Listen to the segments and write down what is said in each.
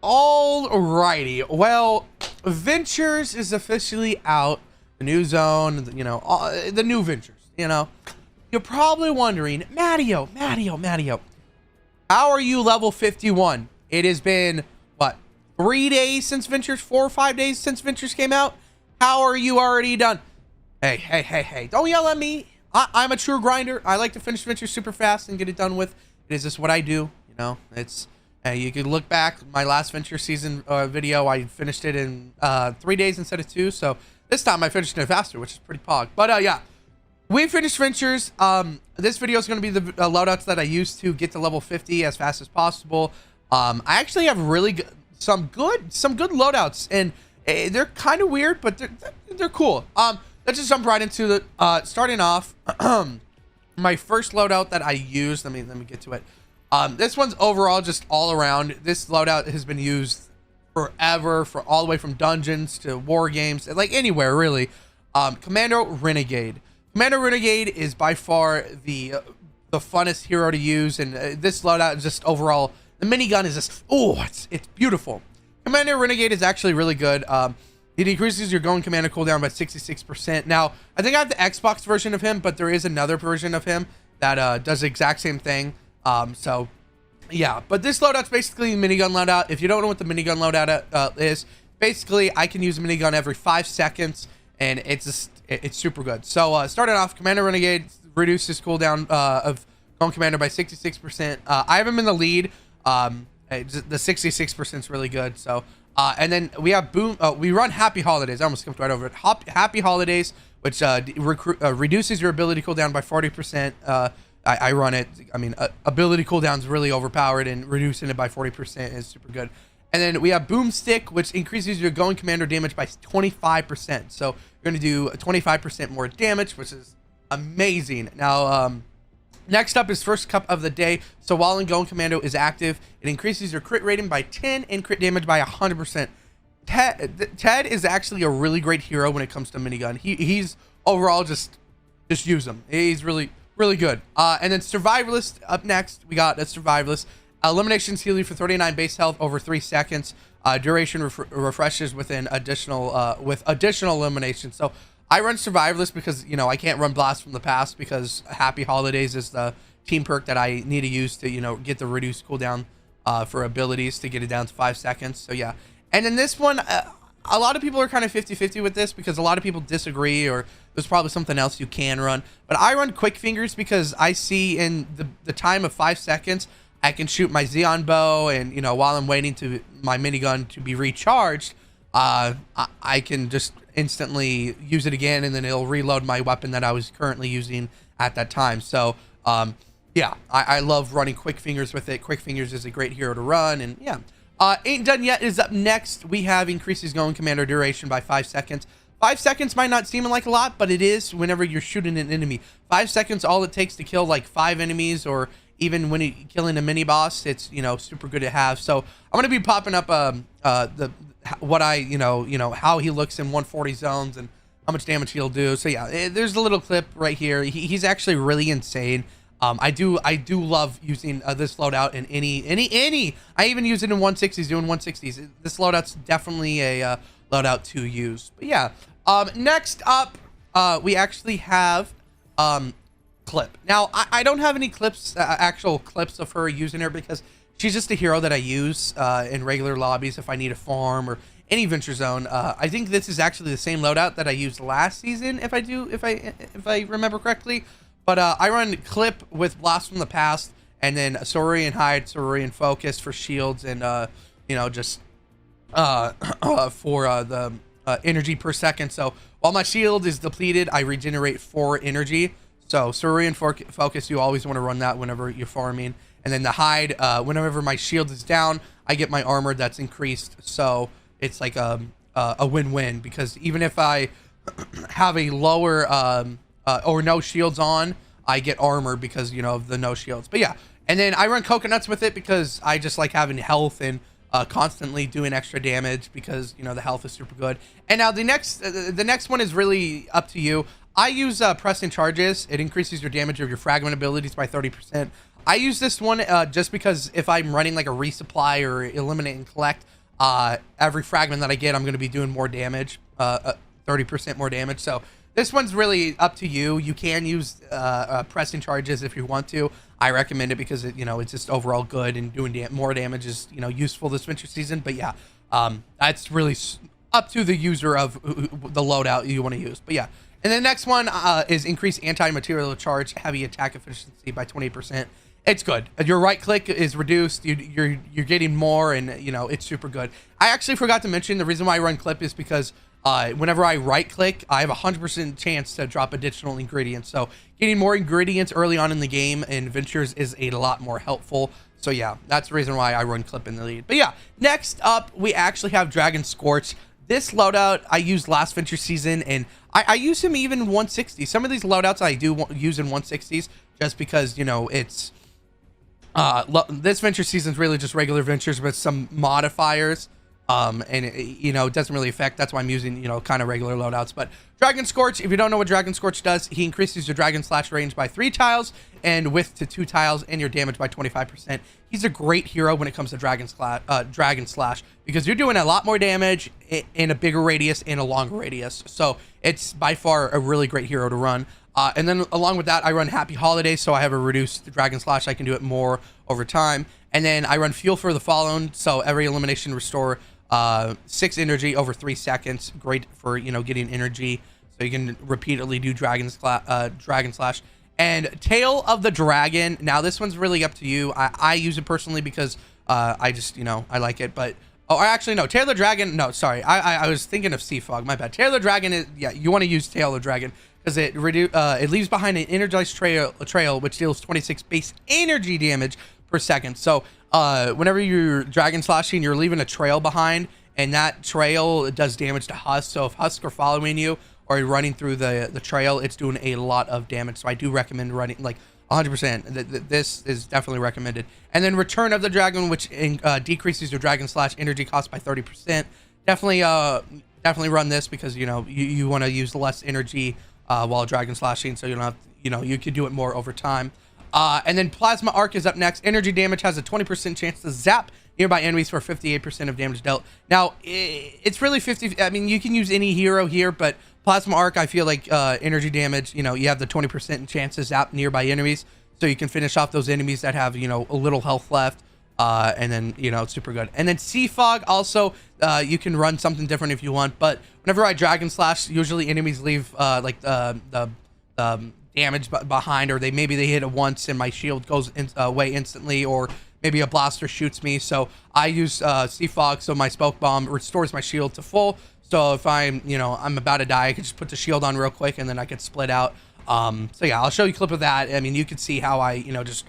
Alrighty, well, Ventures is officially out. The new zone, you know, the new Ventures, you know. You're probably wondering, Mattio, how are you level 51? It has been, what, 3 days since Ventures, 4 or 5 days since Ventures came out? How are you already done? Hey, don't yell at me. I'm a true grinder. I like to finish Ventures super fast and get it done with. It is just what I do, you know. It's... you could look back my last Venture season video. I finished it in 3 days instead of 2. So this time I finished it faster, which is pretty pog. But yeah, we finished Ventures. This video is going to be the loadouts that I used to get to level 50 as fast as possible. I actually have really good, some good loadouts, and they're kind of weird, but they're cool. Let's just jump right into the starting off. My first loadout that I used. Let me get to it. This one's overall just all around. This loadout has been used forever, for all the way from dungeons to war games, like anywhere really. Commando Renegade. Commando Renegade is by far the funnest hero to use, and this loadout is just overall, the minigun is just, oh, it's beautiful. Commando Renegade is actually really good. It decreases your going commando cooldown by 66%. Now, I think I have the Xbox version of him, but there is another version of him that does the exact same thing. So yeah, but this loadout's basically the minigun loadout. If you don't know what the minigun loadout is, basically I can use a minigun every 5 seconds, and it's super good. So starting off, Commander Renegade reduces cooldown of going commander by 66%. I have him in the lead. The 66% is really good. So and then we have we run Happy Holidays. I almost skipped right over it. Happy Holidays, which reduces your ability cooldown by 40%. I run it. I mean, ability cooldown is really overpowered, and reducing it by 40% is super good. And then we have Boomstick, which increases your going commander damage by 25%. So you're going to do 25% more damage, which is amazing. Now, next up is First Cup of the Day. So while in going commando is active, it increases your crit rating by 10 and crit damage by 100%. Ted is actually a really great hero when it comes to minigun. He's overall just use him. He's really good. And then Survivalist up next. We got a Survivalist. Eliminations heal you for 39 base health over 3 seconds. Duration refreshes with additional elimination. So I run Survivalist because, you know, I can't run Blast from the Past because Happy Holidays is the team perk that I need to use to, you know, get the reduced cooldown for abilities to get it down to 5 seconds. So yeah. And then this one, a lot of people are kind of 50-50 with this because a lot of people disagree, or there's probably something else you can run. But I run Quick Fingers because I see in the time of 5 seconds, I can shoot my Xeon bow, and, you know, while I'm waiting to my minigun to be recharged, I can just instantly use it again, and then it'll reload my weapon that I was currently using at that time. So, yeah, I love running Quick Fingers with it. Quick Fingers is a great hero to run, and yeah. Ain't Done Yet is up next. We have increases going commander duration by 5 seconds. 5 seconds might not seem like a lot, but it is whenever you're shooting an enemy. 5 seconds, all it takes to kill like 5 enemies, or even when you're killing a mini boss, it's, you know, super good to have. So I'm gonna be popping up what I, you know how he looks in 140 zones and how much damage he'll do. So yeah, there's a little clip right here. He's actually really insane. I do love using this loadout in any. I even use it in 160s, doing 160s. This loadout's definitely a loadout to use. But yeah, next up, we actually have Clip. Now, I don't have any clips, actual clips of her using her, because she's just a hero that I use in regular lobbies if I need a farm or any Venture Zone. I think this is actually the same loadout that I used last season, if I remember correctly. But I run Clip with Blast from the Past, and then Saurian Hide, Saurian Focus for shields, and you know, just for the energy per second. So while my shield is depleted, I regenerate 4 energy. So Saurian Focus, you always want to run that whenever you're farming. And then the Hide, whenever my shield is down, I get my armor that's increased. So it's like a win-win, because even if I have a lower or no shields on, I get armor because, you know, of the no shields. But yeah, and then I run Coconuts with it because I just like having health and constantly doing extra damage, because, you know, the health is super good. And now the next one is really up to you. I use Pressing Charges. It increases your damage of your fragment abilities by 30%. I use this one just because if I'm running like a resupply or eliminate and collect, every fragment that I get, I'm going to be doing more damage, 30% more damage. So this one's really up to you. You can use pressing charges if you want to. I recommend it because it's just overall good, and doing more damage is useful this winter season. But yeah, that's really up to the user of the loadout you want to use. But yeah, and the next one is increase anti-material charge, heavy attack efficiency by 20%. It's good. Your right click is reduced. You're getting more, and it's super good. I actually forgot to mention the reason why I run clip is because whenever I right click, I have a 100% chance to drop additional ingredients. So getting more ingredients early on in the game in Ventures is a lot more helpful. So yeah, that's the reason why I run clip in the lead. But yeah, next up, we actually have Dragon Scorch. This loadout I used last Venture season, and I use him even 160. Some of these loadouts I do use in 160s just because, it's... this Venture season is really just regular Ventures with some modifiers. And it doesn't really affect. That's why I'm using, kind of regular loadouts. But Dragon Scorch, if you don't know what Dragon Scorch does, he increases your Dragon Slash range by 3 tiles and width to 2 tiles and your damage by 25%. He's a great hero when it comes to Dragon Slash because you're doing a lot more damage in a bigger radius and a longer radius. So it's by far a really great hero to run. And then along with that, I run Happy Holidays, so I have a reduced Dragon Slash. I can do it more over time. And then I run Fuel for the Fallen, so every elimination restore 6 energy over 3 seconds. Great for getting energy, so you can repeatedly do Dragon Slash. And Tail of the Dragon. Now this one's really up to you. I use it personally because I just I like it. But actually no, Tail of the Dragon. No, sorry, I was thinking of Sea Fog. My bad. Tail of the Dragon is you want to use Tail of the Dragon because it leaves behind an energized trail which deals 26 base energy damage per second. So whenever you're Dragon Slashing, you're leaving a trail behind, and that trail does damage to husks. So if husks are following you or you're running through the trail, it's doing a lot of damage. So I do recommend running like 100%. This is definitely recommended. And then Return of the Dragon, which decreases your Dragon Slash energy cost by 30%. Definitely run this because you want to use less energy while Dragon Slashing, so you don't have you can do it more over time. And then Plasma Arc is up next. Energy damage has a 20% chance to zap nearby enemies for 58% of damage dealt. Now, it's really 50. I mean, you can use any hero here, but Plasma Arc, I feel like energy damage, you have the 20% chance to zap nearby enemies. So you can finish off those enemies that have, a little health left. And then, it's super good. And then Sea Fog also, you can run something different if you want. But whenever I Dragon Slash, usually enemies leave like the damage behind, or maybe they hit it once and my shield goes away instantly, or maybe a blaster shoots me. So I use Sea Fog, so my smoke bomb restores my shield to full. So if I'm about to die, I can just put the shield on real quick and then I can split out. So yeah, I'll show you a clip of that. I mean, you can see how I just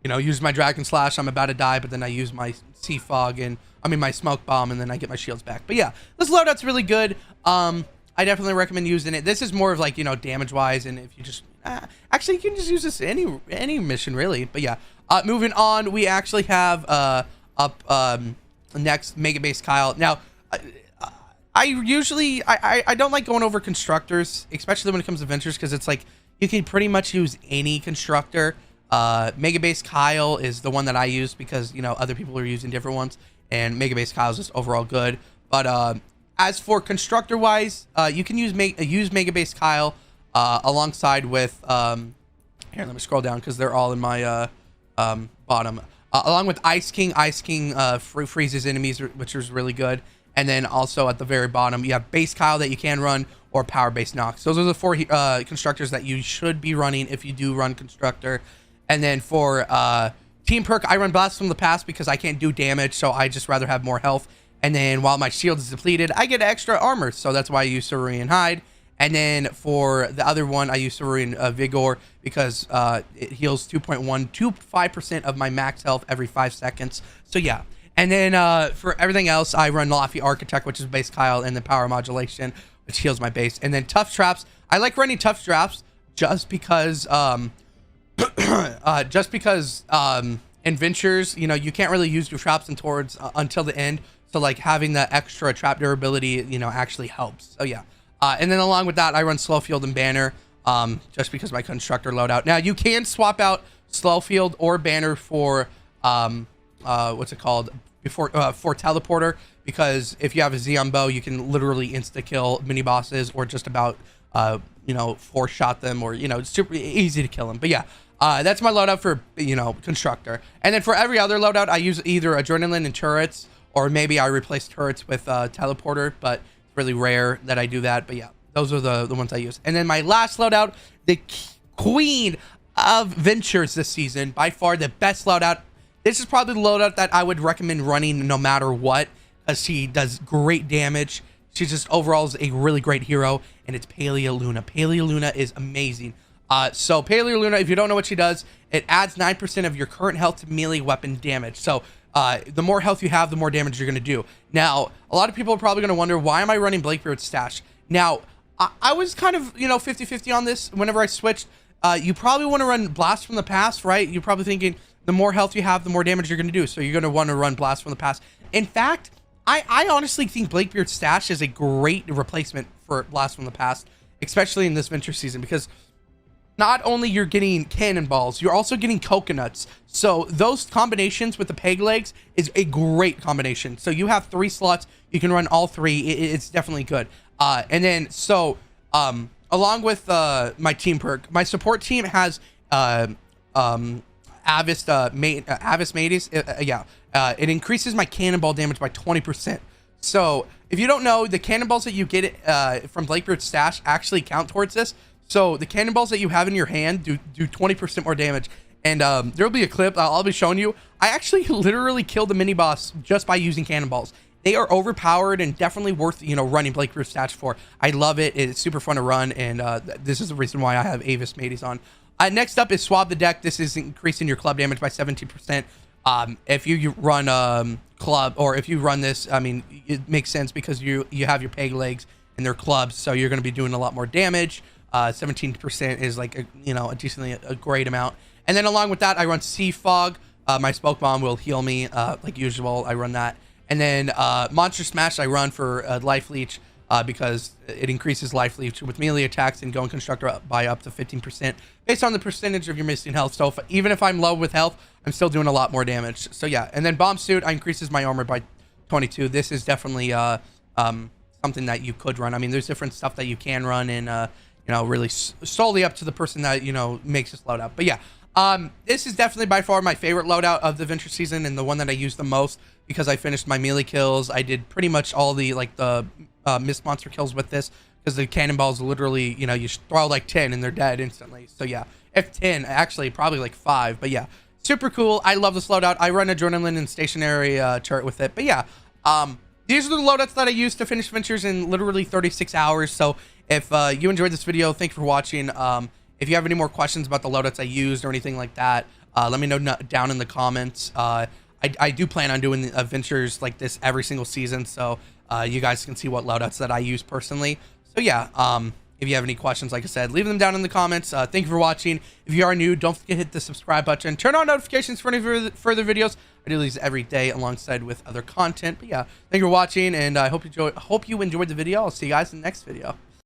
use my Dragon Slash. I'm about to die, but then I use my Sea Fog and my smoke bomb, and then I get my shields back. But yeah, this loadout's really good. I definitely recommend using it. This is more of like, damage wise. And if you just, actually you can just use this any mission really. But yeah, moving on, we actually have, next Megabase Kyle. Now, I don't like going over constructors, especially when it comes to Ventures, because it's like, you can pretty much use any constructor. Megabase Kyle is the one that I use because, other people are using different ones, and Megabase Kyle is just overall good. But, as for constructor wise, you can use Megabase Kyle alongside with here, let me scroll down because they're all in my bottom. Along with Ice King. Ice King freezes enemies, which is really good. And then also at the very bottom, you have Base Kyle that you can run, or Power Base Nox. Those are the 4 constructors that you should be running if you do run constructor. And then for team perk, I run Blast from the Past because I can't do damage, so I just rather have more health. And then while my shield is depleted, I get extra armor, so that's why I use Cerulean Hide. And then for the other one, I use Cerulean Vigor because it heals 2.125% of my max health every 5 seconds. So yeah. And then for everything else, I run Lofty Architect, which is base Kyle, and then Power Modulation, which heals my base. And then Tough Traps. I like running Tough Traps just because in Ventures, you can't really use your traps until the end. So like having the extra trap durability, actually helps. So yeah. And then along with that, I run Slow Field and Banner, just because my constructor loadout. Now you can swap out slow field or banner for what's it called, before for teleporter, because if you have a Xeon bow, you can literally insta kill mini bosses, or just about you know, 4-shot them, or you know, it's super easy to kill them. But yeah, that's my loadout for, you know, constructor. And then for every other loadout, I use either adrenaline and turrets, or maybe I replace turrets with teleporter, but it's really rare that I do that. But yeah, those are the ones I use. And then my last loadout, the queen of ventures this season, by far the best loadout. This is probably the loadout that I would recommend running no matter what, because she does great damage. She just overall is a really great hero, and it's Paleoluna. Paleoluna is amazing. So Paleoluna, if you don't know what she does, it adds 9% of your current health to melee weapon damage. So the more health you have, the more damage you're going to do. Now, a lot of people are probably going to wonder, why am I running Blakebeard's stash? Now, I was kind of, you know, 50-50 on this whenever I switched. You probably want to run Blast from the Past, right? You're probably thinking the more health you have, the more damage you're going to do. So you're going to want to run Blast from the Past. In fact, I honestly think Blakebeard's stash is a great replacement for Blast from the Past, especially in this winter season, because not only you're getting cannonballs, you're also getting coconuts. So those combinations with the peg legs is a great combination. So you have 3 slots, you can run all 3. It's definitely good. And then so along with my team perk, my support team has Avis Mates. It increases my cannonball damage by 20%. So if you don't know, the cannonballs that you get from Blakebeard's stash actually count towards this. So the cannonballs that you have in your hand do 20% more damage. And there'll be a clip I'll be showing you. I actually literally killed the mini boss just by using cannonballs. They are overpowered and definitely worth, you know, running Blakebeard's stash for. I love it. It's super fun to run, and this is the reason why I have Avis Mates on. Next up is Swab the Deck. This is increasing your club damage by 17%. If you run club, or if you run this, I mean, it makes sense because you have your peg legs and they're clubs, so you're going to be doing a lot more damage. 17% is like a decently a great amount. And then along with that, I run Sea Fog. My Smoke Bomb will heal me like usual. I run that. And then Monster Smash I run for Life Leech because it increases Life Leech with melee attacks and going constructor by up to 15% based on the percentage of your missing health. So even if I'm low with health, I'm still doing a lot more damage. So yeah, and then Bomb Suit, I increases my armor by 22. This is definitely something that you could run. I mean, there's different stuff that you can run, and really solely up to the person that makes this loadout. But yeah, this is definitely by far my favorite loadout of the Venture season, and the one that I use the most because I finished my melee kills. I did pretty much all the mist monster kills with this, because the cannonballs literally, you throw like 10 and they're dead instantly. So yeah, if 10, actually probably like 5, but yeah, super cool. I love this loadout. I run adrenaline and stationary turret with it. But yeah, these are the loadouts that I use to finish Ventures in literally 36 hours. So if you enjoyed this video, thank you for watching. If you have any more questions about the loadouts I used or anything like that, let me know down in the comments. I do plan on doing Ventures like this every single season, so you guys can see what loadouts that I use personally. So yeah, if you have any questions, like I said, leave them down in the comments. Thank you for watching. If you are new, don't forget to hit the subscribe button. Turn on notifications for any further videos. I do these every day alongside with other content. But yeah, thank you for watching, and I hope you enjoyed the video. I'll see you guys in the next video.